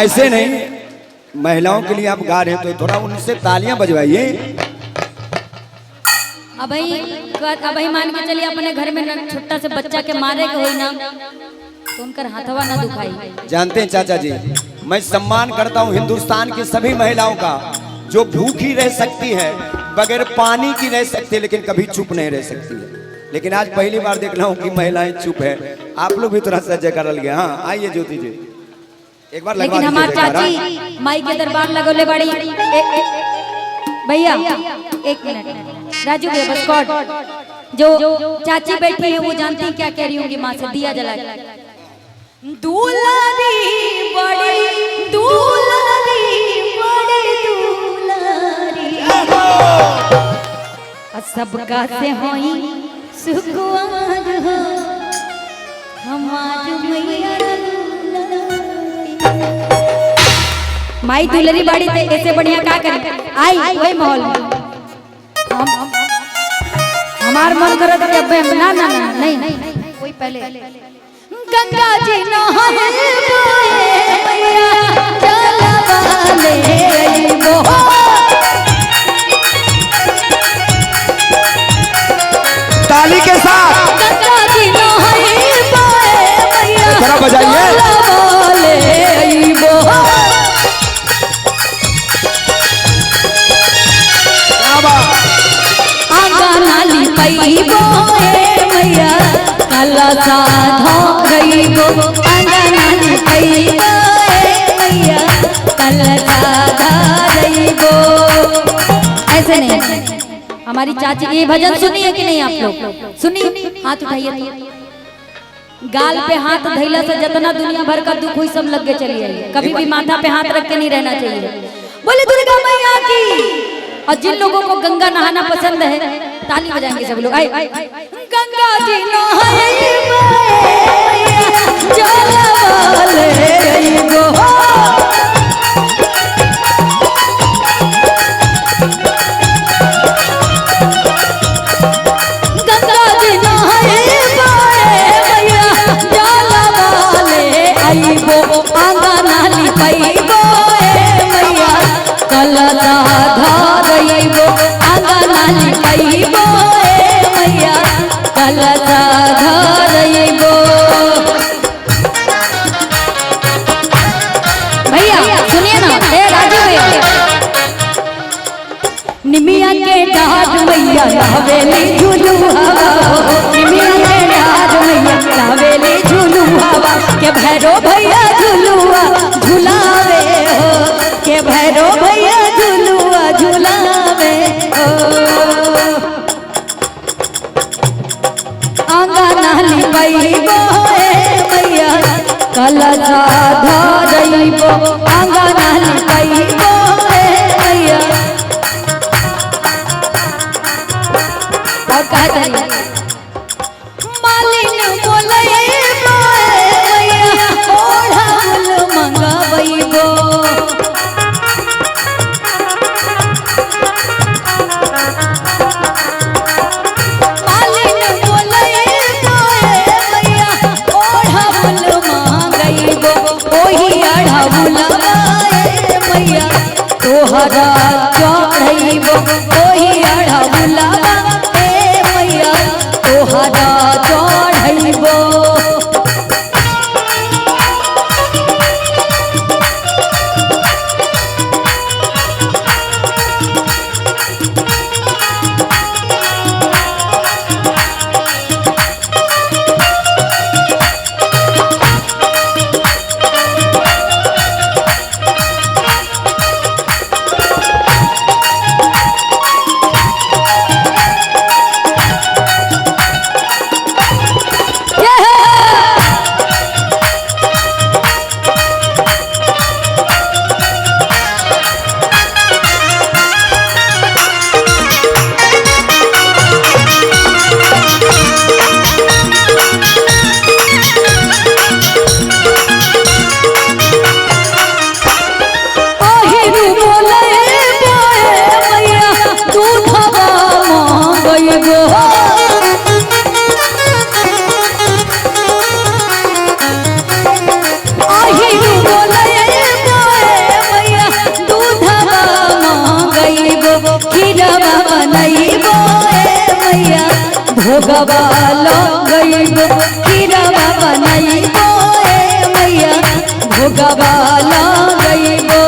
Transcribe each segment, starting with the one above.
ऐसे नहीं, महिलाओं के लिए आप गा रहे हैं तो थोड़ा उनसे तालियां बजवाइए। अभी मान के चलिए अपने घर में छोटा से बच्चा के मारे के होई ना तो उनकर हाथवा ना दुखाई। जानते हैं चाचा जी, मैं सम्मान करता हूं हिंदुस्तान की सभी महिलाओं का जो भूखी रह सकती है, बगैर पानी की रह सकती है, लेकिन कभी चुप नहीं रह सकती है। लेकिन आज पहली बार देख रहा हूँ कि महिलाएं चुप है। आप लोग भी थोड़ा सा जयकारा लगे। हाँ आइए ज्योति जी एक बार। लेकिन हमारी चाची माई के दरबार लगोले बड़ी। भैया एक मिनट, राजू भैया बस कॉर्ड। जो चाची बैठी है वो जानती है क्या कह रही होंगी माँ से। दिया जला दुलारी बड़ी दुलारी बड़ी दुलारी सबका से होई सुकुआर हो हमार मैया माई दुलरी बाड़ी थे। ऐसे बढ़िया क्या करें आई वही माहौल में हमार मन करे तो अब ना ना ना नहीं कोई पहले गंगा जी नहाए मैया जलवाले वो ताली के साथ गंगा जी नहाए मैया जरा बजाइए। जलवाले वो आंगनाली पैबो मैया काला साधा रईबो आंगनाली पैबो मैया काला साधा रईबो। ऐसे नहीं, हमारी चाची ये भजन सुनिए कि नहीं आप लोग? सुनिए, हाथ उठाइए तो गाल पे हाथ धैला से जितना दुनिया भर का दुख हुई सब लग के चलिए। कभी भी माथा पे हाथ रख के नहीं रहना चाहिए। बोले दुर्गा मैया की। और जिन लोगों को गंगा नहाना पसंद है ताली बजाएंगे सब लोग। आई गंगा जी नहाए जलवाले गो गंगा जी नहाए मैया जलवाले आईबो आंगनाली पैबो मैया कलला धारइबो आंगनाली पैबो मैया कलला धारइबो। भैया सुनिए ना, ए राजू भैया निमिया के डाढ़ मैया लावेली झूलू हवा निमिया के डाढ़ मैया लावेली झूलू हवा के भैरो भैया झूलुआ झुलावे हो के भैरो भैया झुलुआ झुलावे हो। आंगनाली पैबो मैया कलसा धरइबो आंगनाली पैबो मैया। और कहा करिए मालिन बोलइबो मैया ओढ़ाल मंगवइबो मैया तोहरा चढ़इबो ओही अढ़उलवा ए मैया तोहरा चढ़इबो। भोगवा लगइबो खीरवा बनइबो ए मैया भोगवा लगइबो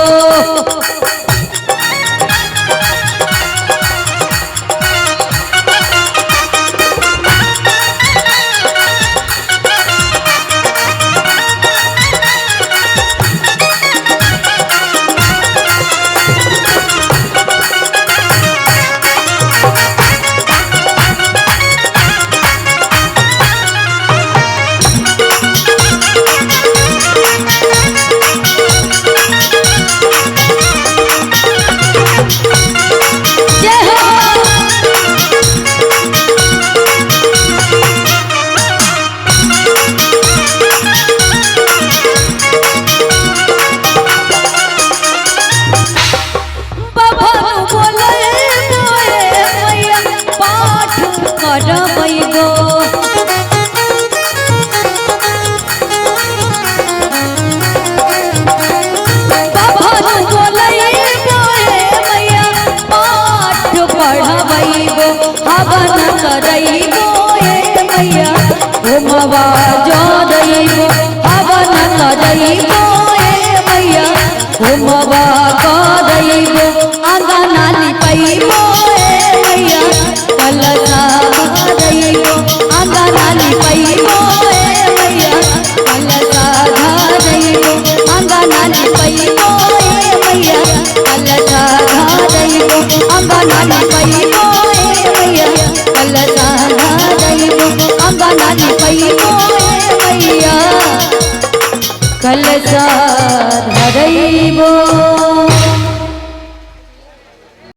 हवन करइबो ए मैया होमवा जोड़इबो हवन करइबो ए मैया होमवा करइबो अंगना लिपइबो ए मैया कलशा धरइबो अंगना लिपइबो ए मैया कलशा धरइबो अंगना लिपइबो ए मैया कलशा धरइबो अंगना लिपइबो कलशा धरइबो अंगना लिपइबो ए मैया कलशा धरइबो।